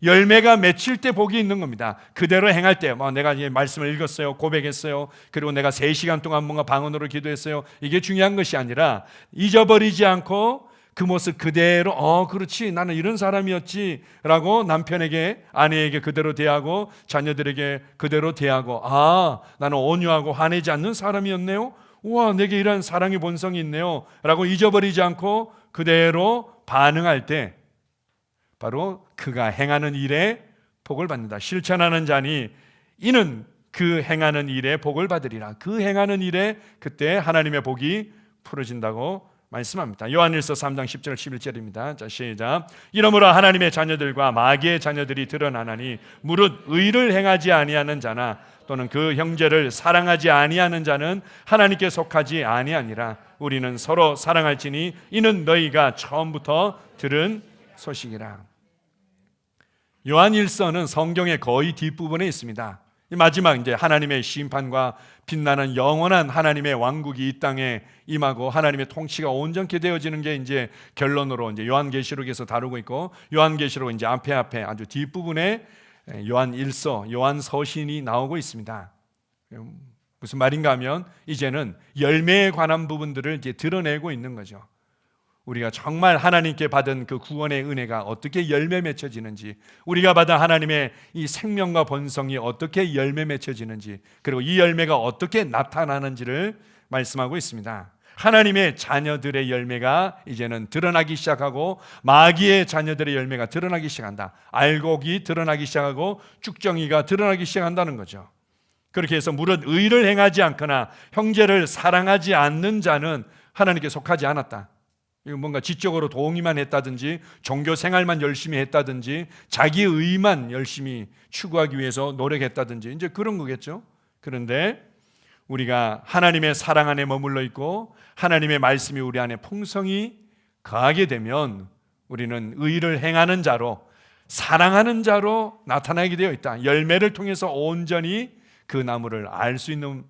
열매가 맺힐 때 복이 있는 겁니다. 그대로 행할 때, 내가 말씀을 읽었어요, 고백했어요, 그리고 내가 3시간 동안 뭔가 방언으로 기도했어요, 이게 중요한 것이 아니라 잊어버리지 않고 그 모습 그대로 그렇지, 나는 이런 사람이었지 라고 남편에게, 아내에게 그대로 대하고 자녀들에게 그대로 대하고, 나는 온유하고 화내지 않는 사람이었네요, 우와, 내게 이런 사랑의 본성이 있네요 라고 잊어버리지 않고 그대로 반응할 때 바로 그가 행하는 일에 복을 받는다. 실천하는 자니 이는 그 행하는 일에 복을 받으리라. 그 행하는 일에 그때 하나님의 복이 풀어진다고 말씀합니다. 요한일서 3장 10절 11절입니다. 자, 시작. 이러므로 하나님의 자녀들과 마귀의 자녀들이 드러나나니 무릇 의를 행하지 아니하는 자나 또는 그 형제를 사랑하지 아니하는 자는 하나님께 속하지 아니하니라. 우리는 서로 사랑할지니 이는 너희가 처음부터 들은 소식이라. 요한일서는 성경의 거의 뒷부분에 있습니다. 마지막 이제 하나님의 심판과 빛나는 영원한 하나님의 왕국이 이 땅에 임하고 하나님의 통치가 온전케 되어지는 게 이제 결론으로 이제 요한계시록에서 다루고 있고, 요한계시록 이제 앞에 아주 뒷부분에 요한일서, 요한서신이 나오고 있습니다. 무슨 말인가 하면 이제는 열매에 관한 부분들을 이제 드러내고 있는 거죠. 우리가 정말 하나님께 받은 그 구원의 은혜가 어떻게 열매 맺혀지는지, 우리가 받은 하나님의 이 생명과 본성이 어떻게 열매 맺혀지는지, 그리고 이 열매가 어떻게 나타나는지를 말씀하고 있습니다. 하나님의 자녀들의 열매가 이제는 드러나기 시작하고 마귀의 자녀들의 열매가 드러나기 시작한다. 알곡이 드러나기 시작하고 쭉정이가 드러나기 시작한다는 거죠. 그렇게 해서 무릇 의를 행하지 않거나 형제를 사랑하지 않는 자는 하나님께 속하지 않았다. 뭔가 지적으로 동의만 했다든지 종교 생활만 열심히 했다든지 자기 의만 열심히 추구하기 위해서 노력했다든지 이제 그런 거겠죠. 그런데 우리가 하나님의 사랑 안에 머물러 있고 하나님의 말씀이 우리 안에 풍성히 거하게 되면 우리는 의를 행하는 자로, 사랑하는 자로 나타나게 되어 있다. 열매를 통해서 온전히 그 나무를 알 수 있는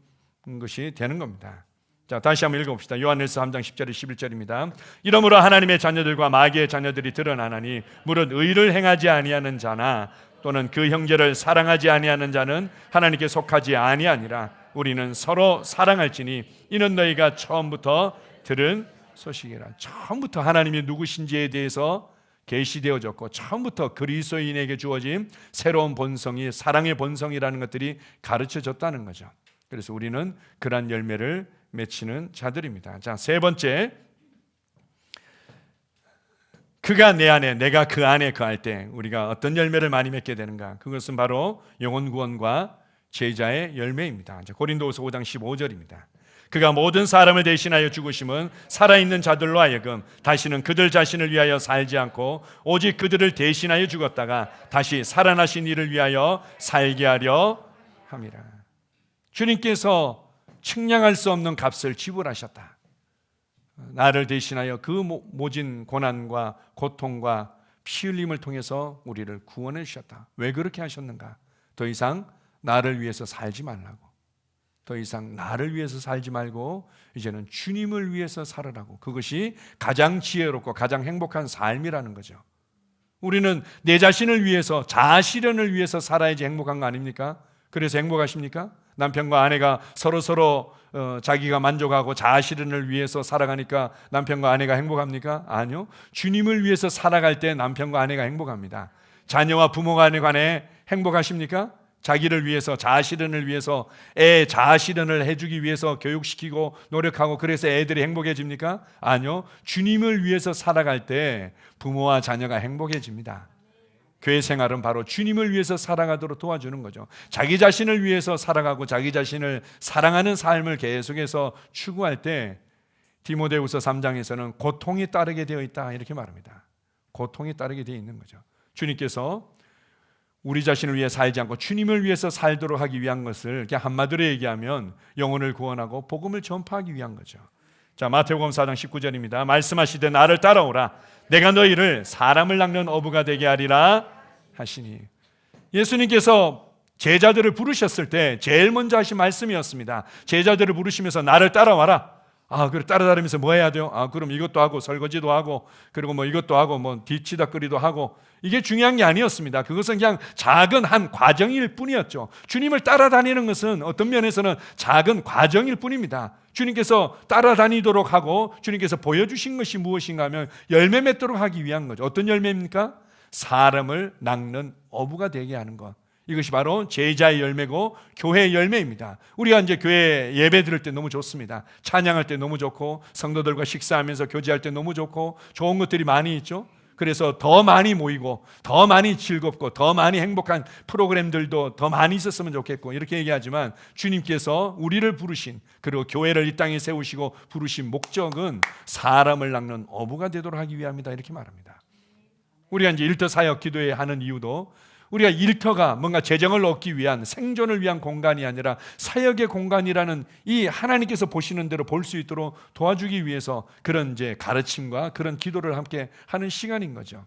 것이 되는 겁니다. 자, 다시 한번 읽어봅시다. 요한일서 3장 10절에 11절입니다. 이러므로 하나님의 자녀들과 마귀의 자녀들이 드러나나니 무릇 의를 행하지 아니하는 자나 또는 그 형제를 사랑하지 아니하는 자는 하나님께 속하지 아니하니라. 우리는 서로 사랑할지니 이는 너희가 처음부터 들은 소식이라. 처음부터 하나님이 누구신지에 대해서 계시되어졌고 처음부터 그리스도인에게 주어진 새로운 본성이 사랑의 본성이라는 것들이 가르쳐졌다는 거죠. 그래서 우리는 그러한 열매를 맺히는 자들입니다. 자, 세 번째, 그가 내 안에 내가 그 안에 거할 때 우리가 어떤 열매를 많이 맺게 되는가? 그것은 바로 영혼 구원과 제자의 열매입니다. 고린도후서 5장 15절입니다. 그가 모든 사람을 대신하여 죽으심은 살아있는 자들로 하여금 다시는 그들 자신을 위하여 살지 않고 오직 그들을 대신하여 죽었다가 다시 살아나신 이를 위하여 살게 하려 함이라. 주님께서 측량할 수 없는 값을 지불하셨다. 나를 대신하여 그 모진 고난과 고통과 피 흘림을 통해서 우리를 구원해 주셨다. 왜 그렇게 하셨는가? 더 이상 나를 위해서 살지 말라고. 더 이상 나를 위해서 살지 말고 이제는 주님을 위해서 살으라고. 그것이 가장 지혜롭고 가장 행복한 삶이라는 거죠. 우리는 내 자신을 위해서, 자아 실현을 위해서 살아야지 행복한 거 아닙니까? 그래서 행복하십니까? 남편과 아내가 서로 자기가 만족하고 자아 실현을 위해서 살아가니까 남편과 아내가 행복합니까? 아니요. 주님을 위해서 살아갈 때 남편과 아내가 행복합니다. 자녀와 부모가 간에 행복하십니까? 자기를 위해서, 자아 실현을 위해서 애 자아 실현을 해주기 위해서 교육시키고 노력하고 그래서 애들이 행복해집니까? 아니요. 주님을 위해서 살아갈 때 부모와 자녀가 행복해집니다. 교회 생활은 바로 주님을 위해서 살아가도록 도와주는 거죠. 자기 자신을 위해서 살아가고 자기 자신을 사랑하는 삶을 계속해서 추구할 때 디모데후서 3장에서는 고통이 따르게 되어 있다 이렇게 말합니다. 고통이 따르게 되어 있는 거죠. 주님께서 우리 자신을 위해 살지 않고 주님을 위해서 살도록 하기 위한 것을 그냥 한마디로 얘기하면 영혼을 구원하고 복음을 전파하기 위한 거죠. 자, 마태복음 4장 19절입니다. 말씀하시되 나를 따라오라. 내가 너희를 사람을 낚는 어부가 되게 하리라 하시니. 예수님께서 제자들을 부르셨을 때 제일 먼저 하신 말씀이었습니다. 제자들을 부르시면서 나를 따라와라. 그래, 따라다니면서 뭐 해야 돼요? 그럼 이것도 하고 설거지도 하고 그리고 뭐 이것도 하고 뭐 뒤치다거리도 하고 이게 중요한 게 아니었습니다. 그것은 그냥 작은 한 과정일 뿐이었죠. 주님을 따라다니는 것은 어떤 면에서는 작은 과정일 뿐입니다. 주님께서 따라다니도록 하고 주님께서 보여주신 것이 무엇인가 하면 열매 맺도록 하기 위한 거죠. 어떤 열매입니까? 사람을 낚는 어부가 되게 하는 것. 이것이 바로 제자의 열매고 교회의 열매입니다. 우리가 이제 교회 예배 드릴 때 너무 좋습니다. 찬양할 때 너무 좋고 성도들과 식사하면서 교제할 때 너무 좋고 좋은 것들이 많이 있죠. 그래서 더 많이 모이고 더 많이 즐겁고 더 많이 행복한 프로그램들도 더 많이 있었으면 좋겠고 이렇게 얘기하지만, 주님께서 우리를 부르신, 그리고 교회를 이 땅에 세우시고 부르신 목적은 사람을 낚는 어부가 되도록 하기 위함이다, 이렇게 말합니다. 우리가 이제 일터 사역 기도회 하는 이유도, 우리가 일터가 뭔가 재정을 얻기 위한, 생존을 위한 공간이 아니라 사역의 공간이라는 이 하나님께서 보시는 대로 볼 수 있도록 도와주기 위해서 그런 이제 가르침과 그런 기도를 함께 하는 시간인 거죠.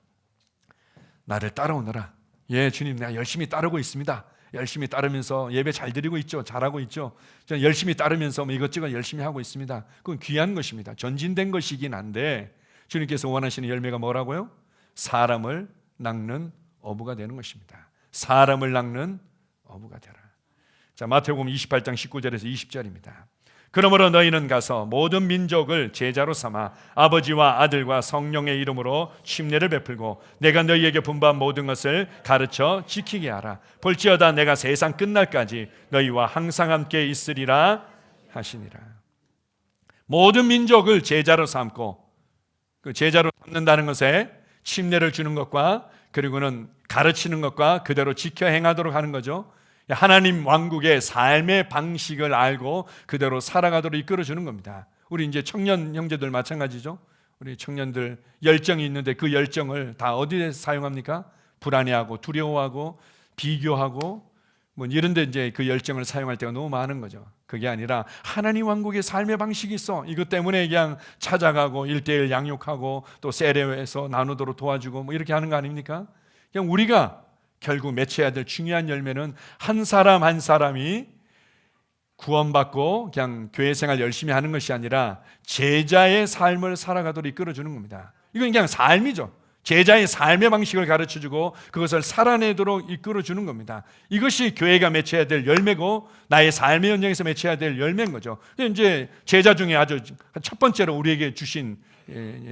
나를 따라오너라. 예, 주님, 내가 열심히 따르고 있습니다. 열심히 따르면서 예배 잘 드리고 있죠. 잘하고 있죠. 저는 열심히 따르면서 뭐 이것저것 열심히 하고 있습니다. 그건 귀한 것입니다. 전진된 것이긴 한데, 주님께서 원하시는 열매가 뭐라고요? 사람을 낚는 어부가 되는 것입니다. 사람을 낚는 어부가 되라. 자, 마태복음 28장 19절에서 20절입니다. 그러므로 너희는 가서 모든 민족을 제자로 삼아 아버지와 아들과 성령의 이름으로 침례를 베풀고 내가 너희에게 분부한 모든 것을 가르쳐 지키게 하라. 볼지어다 내가 세상 끝날까지 너희와 항상 함께 있으리라 하시니라. 모든 민족을 제자로 삼고, 그 제자로 삼는다는 것에 침례를 주는 것과 그리고는 가르치는 것과 그대로 지켜 행하도록 하는 거죠. 하나님 왕국의 삶의 방식을 알고 그대로 살아가도록 이끌어주는 겁니다. 우리 이제 청년 형제들 마찬가지죠. 우리 청년들 열정이 있는데 그 열정을 다 어디에 사용합니까? 불안해하고 두려워하고 비교하고 뭐 이런 데 이제 그 열정을 사용할 때가 너무 많은 거죠. 그게 아니라 하나님 왕국의 삶의 방식이 있어. 이것 때문에 그냥 찾아가고 1:1 양육하고 또 세례해서 나누도록 도와주고 뭐 이렇게 하는 거 아닙니까? 그냥 우리가 결국 맺혀야 될 중요한 열매는 한 사람 한 사람이 구원받고 그냥 교회 생활 열심히 하는 것이 아니라 제자의 삶을 살아가도록 이끌어주는 겁니다. 이건 그냥 삶이죠. 제자의 삶의 방식을 가르쳐주고 그것을 살아내도록 이끌어주는 겁니다. 이것이 교회가 맺혀야 될 열매고 나의 삶의 현장에서 맺혀야 될 열매인 거죠. 이제 제자 중에 아주 첫 번째로 우리에게 주신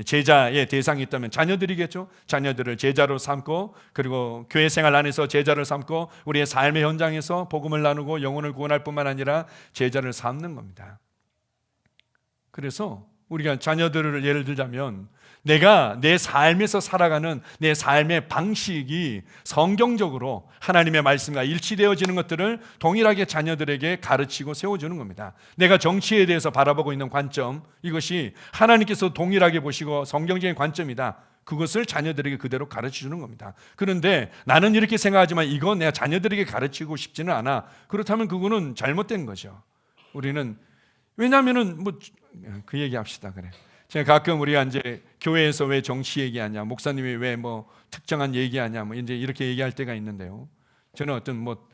제자의 대상이 있다면 자녀들이겠죠. 자녀들을 제자로 삼고 그리고 교회 생활 안에서 제자를 삼고 우리의 삶의 현장에서 복음을 나누고 영혼을 구원할 뿐만 아니라 제자를 삼는 겁니다. 그래서 우리가 자녀들을 예를 들자면 내가 내 삶에서 살아가는 내 삶의 방식이 성경적으로 하나님의 말씀과 일치되어지는 것들을 동일하게 자녀들에게 가르치고 세워주는 겁니다. 내가 정치에 대해서 바라보고 있는 관점, 이것이 하나님께서 동일하게 보시고 성경적인 관점이다. 그것을 자녀들에게 그대로 가르쳐주는 겁니다. 그런데 나는 이렇게 생각하지만 이건 내가 자녀들에게 가르치고 싶지는 않아. 그렇다면 그거는 잘못된 거죠. 우리는 왜냐하면은 뭐 그 얘기합시다. 그래. 제가 가끔 우리가 이제 교회에서 왜 정치 얘기하냐, 목사님이 왜 뭐 특정한 얘기하냐, 뭐 이제 이렇게 얘기할 때가 있는데요. 저는 어떤 뭐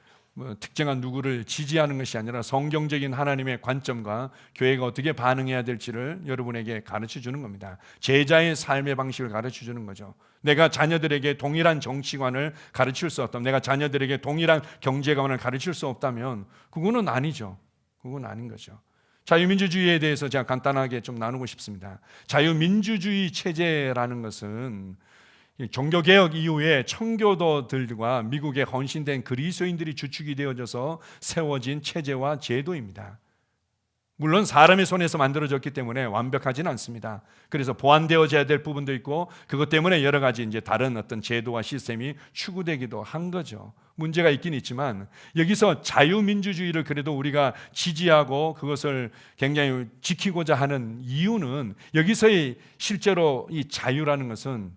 특정한 누구를 지지하는 것이 아니라 성경적인 하나님의 관점과 교회가 어떻게 반응해야 될지를 여러분에게 가르쳐 주는 겁니다. 제자의 삶의 방식을 가르쳐 주는 거죠. 내가 자녀들에게 동일한 정치관을 가르칠 수 없다면, 내가 자녀들에게 동일한 경제관을 가르칠 수 없다면 그거는 아니죠. 그건 아닌 거죠. 자유민주주의에 대해서 제가 간단하게 좀 나누고 싶습니다. 자유민주주의 체제라는 것은 종교개혁 이후에 청교도들과 미국의 헌신된 그리스도인들이 주축이 되어져서 세워진 체제와 제도입니다. 물론 사람의 손에서 만들어졌기 때문에 완벽하지는 않습니다. 그래서 보완되어져야 될 부분도 있고 그것 때문에 여러 가지 이제 다른 어떤 제도와 시스템이 추구되기도 한 거죠. 문제가 있긴 있지만 여기서 자유민주주의를 그래도 우리가 지지하고 그것을 굉장히 지키고자 하는 이유는 여기서의 실제로 이 자유라는 것은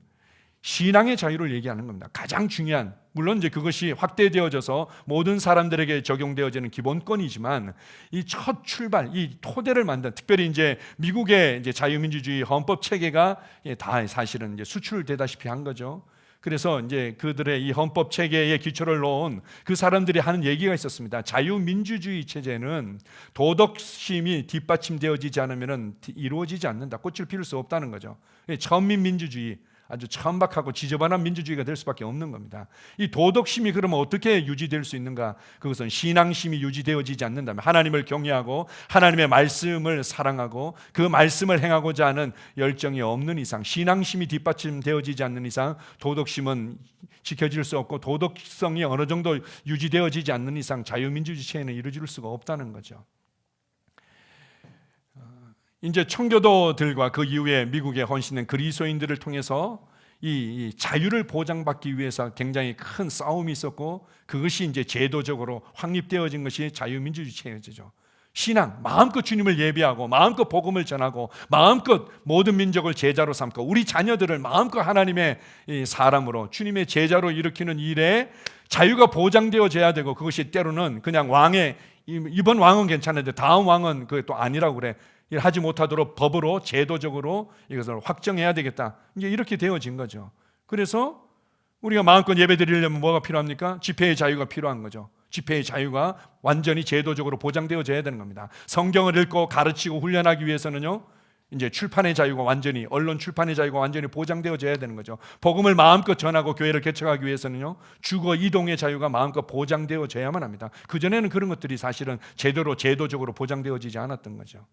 신앙의 자유를 얘기하는 겁니다. 가장 중요한, 물론 이제 그것이 확대되어져서 모든 사람들에게 적용되어지는 기본권이지만 이 첫 출발, 이 토대를 만든, 특별히 이제 미국의 이제 자유민주주의 헌법 체계가 다 사실은 이제 수출되다시피 한 거죠. 그래서 이제 그들의 이 헌법 체계의 기초를 놓은 그 사람들이 하는 얘기가 있었습니다. 자유민주주의 체제는 도덕심이 뒷받침되어지지 않으면 이루어지지 않는다. 꽃을 피울 수 없다는 거죠. 천민민주주의, 아주 천박하고 지저분한 민주주의가 될 수밖에 없는 겁니다. 이 도덕심이 그러면 어떻게 유지될 수 있는가? 그것은 신앙심이 유지되어지지 않는다면, 하나님을 경외하고 하나님의 말씀을 사랑하고 그 말씀을 행하고자 하는 열정이 없는 이상, 신앙심이 뒷받침되어지지 않는 이상 도덕심은 지켜질 수 없고, 도덕성이 어느 정도 유지되어지지 않는 이상 자유민주주의 체제는 이루어질 수가 없다는 거죠. 이제 청교도들과 그 이후에 미국에 헌신된 그리스도인들을 통해서 이 자유를 보장받기 위해서 굉장히 큰 싸움이 있었고, 그것이 이제 제도적으로 확립되어진 것이 자유민주주의 체제죠. 신앙, 마음껏 주님을 예배하고 마음껏 복음을 전하고 마음껏 모든 민족을 제자로 삼고 우리 자녀들을 마음껏 하나님의 사람으로 주님의 제자로 일으키는 일에 자유가 보장되어져야 되고, 그것이 때로는 그냥 왕의 이번 왕은 괜찮은데 다음 왕은 그게 또 아니라고 그래, 하지 못하도록 법으로 제도적으로 이것을 확정해야 되겠다, 이제 이렇게 되어진 거죠. 그래서 우리가 마음껏 예배 드리려면 뭐가 필요합니까? 집회의 자유가 필요한 거죠. 집회의 자유가 완전히 제도적으로 보장되어져야 되는 겁니다. 성경을 읽고 가르치고 훈련하기 위해서는요, 이제 출판의 자유가 완전히, 언론 출판의 자유가 완전히 보장되어져야 되는 거죠. 복음을 마음껏 전하고 교회를 개척하기 위해서는요, 주거 이동의 자유가 마음껏 보장되어져야만 합니다. 그전에는 그런 것들이 사실은 제대로 제도적으로 보장되어지지 않았던 거죠.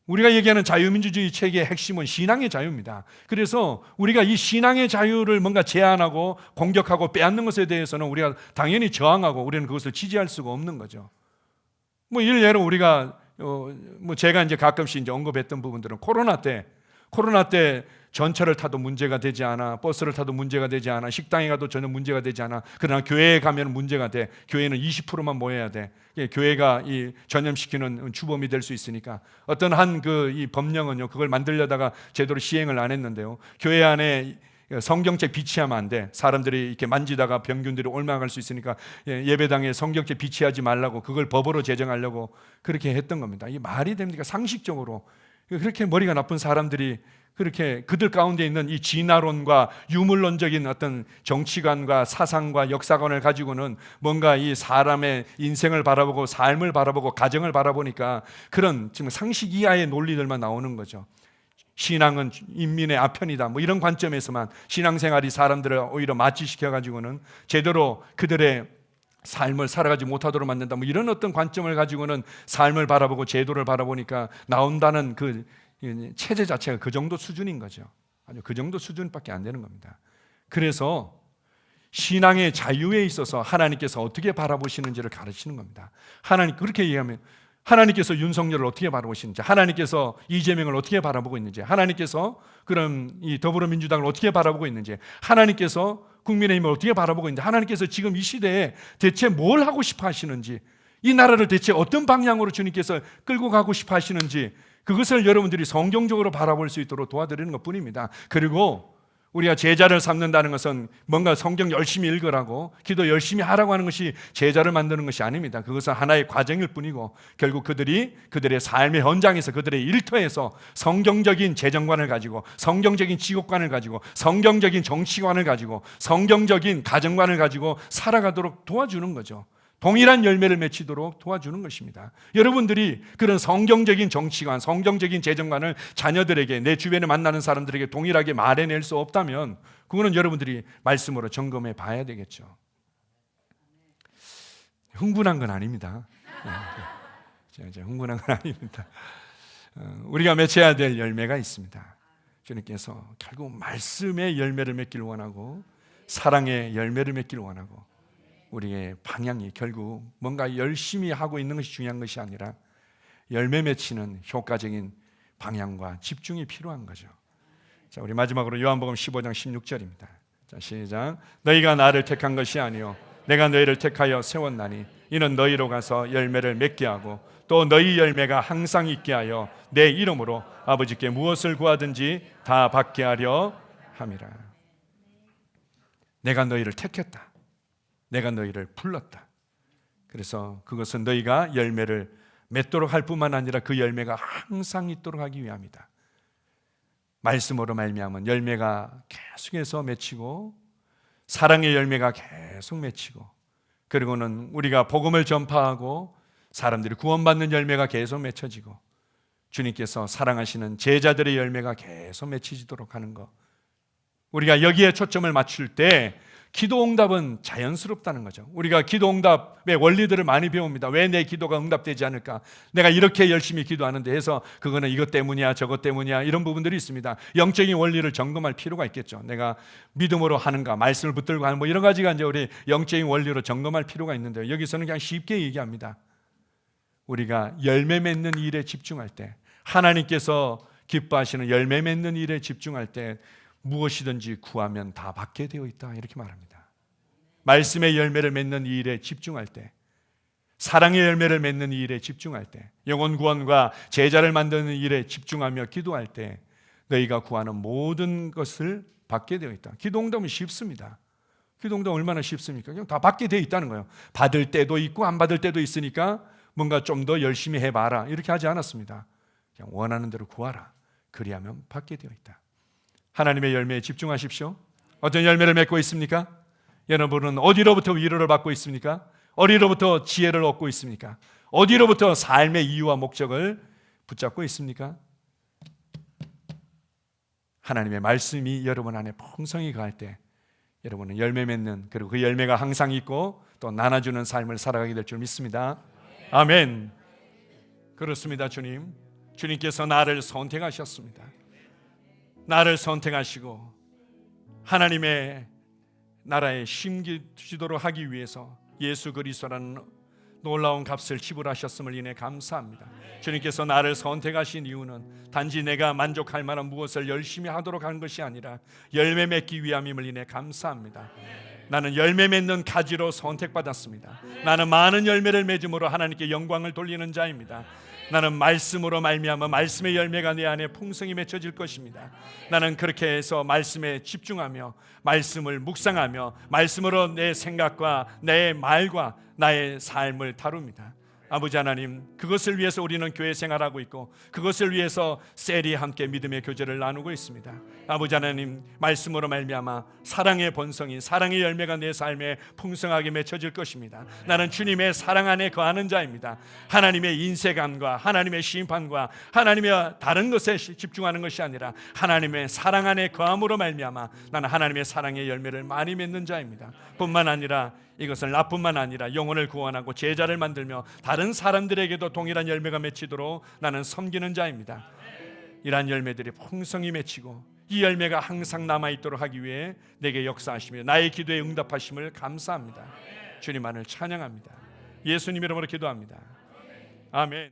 우리가 얘기하는 자유민주주의 체계의 핵심은 신앙의 자유입니다. 그래서 우리가 이 신앙의 자유를 뭔가 제한하고 공격하고 빼앗는 것에 대해서는 우리가 당연히 저항하고 우리는 그것을 지지할 수가 없는 거죠. 뭐 일례로 우리가 뭐 제가 이제 가끔씩 이제 언급했던 부분들은 코로나 때 전철을 타도 문제가 되지 않아, 버스를 타도 문제가 되지 않아, 식당에 가도 전혀 문제가 되지 않아. 그러나 교회에 가면 문제가 돼. 교회는 20%만 모여야 돼. 교회가 이 전염시키는 주범이 될 수 있으니까 어떤 한 이 법령은요, 그걸 만들려다가 제대로 시행을 안 했는데요, 교회 안에 성경책 비치하면 안 돼. 사람들이 이렇게 만지다가 병균들이 옮아갈 수 있으니까 예배당에 성경책 비치하지 말라고 그걸 법으로 제정하려고 그렇게 했던 겁니다. 이게 말이 됩니까? 상식적으로 그렇게 머리가 나쁜 사람들이 그렇게 그들 가운데 있는 이 진화론과 유물론적인 어떤 정치관과 사상과 역사관을 가지고는 뭔가 이 사람의 인생을 바라보고 삶을 바라보고 가정을 바라보니까 그런 지금 상식 이하의 논리들만 나오는 거죠. 신앙은 인민의 아편이다, 뭐 이런 관점에서만 신앙생활이 사람들을 오히려 마취시켜 가지고는 제대로 그들의 삶을 살아가지 못하도록 만든다, 뭐 이런 어떤 관점을 가지고는 삶을 바라보고 제도를 바라보니까 나온다는 그 체제 자체가 그 정도 수준인 거죠. 아주 그 정도 수준밖에 안 되는 겁니다. 그래서 신앙의 자유에 있어서 하나님께서 어떻게 바라보시는지를 가르치는 겁니다. 하나님 그렇게 얘기하면 하나님께서 윤석열을 어떻게 바라보시는지, 하나님께서 이재명을 어떻게 바라보고 있는지, 하나님께서 그럼 이 더불어민주당을 어떻게 바라보고 있는지, 하나님께서 국민의힘을 어떻게 바라보고 있는지, 하나님께서 지금 이 시대에 대체 뭘 하고 싶어 하시는지, 이 나라를 대체 어떤 방향으로 주님께서 끌고 가고 싶어 하시는지, 그것을 여러분들이 성경적으로 바라볼 수 있도록 도와드리는 것뿐입니다. 그리고 우리가 제자를 삼는다는 것은 뭔가 성경 열심히 읽으라고, 기도 열심히 하라고 하는 것이 제자를 만드는 것이 아닙니다. 그것은 하나의 과정일 뿐이고, 결국 그들이 그들의 삶의 현장에서, 그들의 일터에서 성경적인 재정관을 가지고, 성경적인 직업관을 가지고, 성경적인 정치관을 가지고, 성경적인 가정관을 가지고 살아가도록 도와주는 거죠. 동일한 열매를 맺히도록 도와주는 것입니다. 여러분들이 그런 성경적인 정치관, 성경적인 재정관을 자녀들에게, 내 주변에 만나는 사람들에게 동일하게 말해낼 수 없다면 그거는 여러분들이 말씀으로 점검해 봐야 되겠죠. 흥분한 건 아닙니다. 흥분한 건 아닙니다. 우리가 맺혀야 될 열매가 있습니다. 주님께서 결국 말씀의 열매를 맺기를 원하고, 사랑의 열매를 맺기를 원하고, 우리의 방향이 결국 뭔가 열심히 하고 있는 것이 중요한 것이 아니라 열매 맺히는 효과적인 방향과 집중이 필요한 거죠. 자, 우리 마지막으로 요한복음 15장 16절입니다. 자, 시작. 너희가 나를 택한 것이 아니요 내가 너희를 택하여 세웠나니 이는 너희로 가서 열매를 맺게 하고 또 너희 열매가 항상 있게 하여 내 이름으로 아버지께 무엇을 구하든지 다 받게 하려 함이라. 내가 너희를 택했다. 내가 너희를 불렀다. 그래서 그것은 너희가 열매를 맺도록 할 뿐만 아니라 그 열매가 항상 있도록 하기 위함이다. 말씀으로 말미암은 열매가 계속해서 맺히고, 사랑의 열매가 계속 맺히고, 그리고는 우리가 복음을 전파하고 사람들이 구원받는 열매가 계속 맺혀지고, 주님께서 사랑하시는 제자들의 열매가 계속 맺히도록 하는 것, 우리가 여기에 초점을 맞출 때 기도 응답은 자연스럽다는 거죠. 우리가 기도 응답의 원리들을 많이 배웁니다. 왜 내 기도가 응답되지 않을까? 내가 이렇게 열심히 기도하는데 해서 그거는 이것 때문이야 저것 때문이야 이런 부분들이 있습니다. 영적인 원리를 점검할 필요가 있겠죠. 내가 믿음으로 하는가, 말씀을 붙들고 하는 뭐 이런 가지가 이제 우리 영적인 원리로 점검할 필요가 있는데요. 여기서는 그냥 쉽게 얘기합니다. 우리가 열매 맺는 일에 집중할 때, 하나님께서 기뻐하시는 열매 맺는 일에 집중할 때 무엇이든지 구하면 다 받게 되어 있다 이렇게 말합니다. 말씀의 열매를 맺는 이 일에 집중할 때, 사랑의 열매를 맺는 이 일에 집중할 때, 영혼 구원과 제자를 만드는 일에 집중하며 기도할 때 너희가 구하는 모든 것을 받게 되어 있다. 기도응답은 쉽습니다. 기도응답 얼마나 쉽습니까? 그냥 다 받게 되어 있다는 거예요. 받을 때도 있고 안 받을 때도 있으니까 뭔가 좀 더 열심히 해봐라 이렇게 하지 않았습니다. 그냥 원하는 대로 구하라. 그리하면 받게 되어 있다. 하나님의 열매에 집중하십시오. 어떤 열매를 맺고 있습니까? 여러분은 어디로부터 위로를 받고 있습니까? 어디로부터 지혜를 얻고 있습니까? 어디로부터 삶의 이유와 목적을 붙잡고 있습니까? 하나님의 말씀이 여러분 안에 풍성히 가할 때 여러분은 열매 맺는, 그리고 그 열매가 항상 있고 또 나눠주는 삶을 살아가게 될 줄 믿습니다. 아멘. 그렇습니다. 주님께서 나를 선택하셨습니다. 나를 선택하시고 하나님의 나라에 심기지도록 하기 위해서 예수 그리스도라는 놀라운 값을 지불하셨음을 인해 감사합니다. 주님께서 나를 선택하신 이유는 단지 내가 만족할 만한 무엇을 열심히 하도록 하는 것이 아니라 열매 맺기 위함임을 인해 감사합니다. 나는 열매 맺는 가지로 선택받았습니다. 나는 많은 열매를 맺음으로 하나님께 영광을 돌리는 자입니다. 나는 말씀으로 말미암아 말씀의 열매가 내 안에 풍성히 맺혀질 것입니다. 나는 그렇게 해서 말씀에 집중하며 말씀을 묵상하며 말씀으로 내 생각과 내 말과 나의 삶을 다룹니다. 아버지 하나님, 그것을 위해서 우리는 교회 생활하고 있고 그것을 위해서 셀이 함께 믿음의 교제를 나누고 있습니다. 아버지 하나님, 말씀으로 말미암아 사랑의 본성인 사랑의 열매가 내 삶에 풍성하게 맺혀질 것입니다. 나는 주님의 사랑 안에 거하는 자입니다. 하나님의 인세감과 하나님의 심판과 하나님의 다른 것에 집중하는 것이 아니라 하나님의 사랑 안에 거함으로 말미암아 나는 하나님의 사랑의 열매를 많이 맺는 자입니다. 뿐만 아니라 이것을 나뿐만 아니라 영혼을 구원하고 제자를 만들며 다른 사람들에게도 동일한 열매가 맺히도록 나는 섬기는 자입니다. 이러한 열매들이 풍성히 맺히고 이 열매가 항상 남아있도록 하기 위해 내게 역사하시며 나의 기도에 응답하심을 감사합니다. 주님만을 찬양합니다. 예수님 이름으로 기도합니다. 아멘.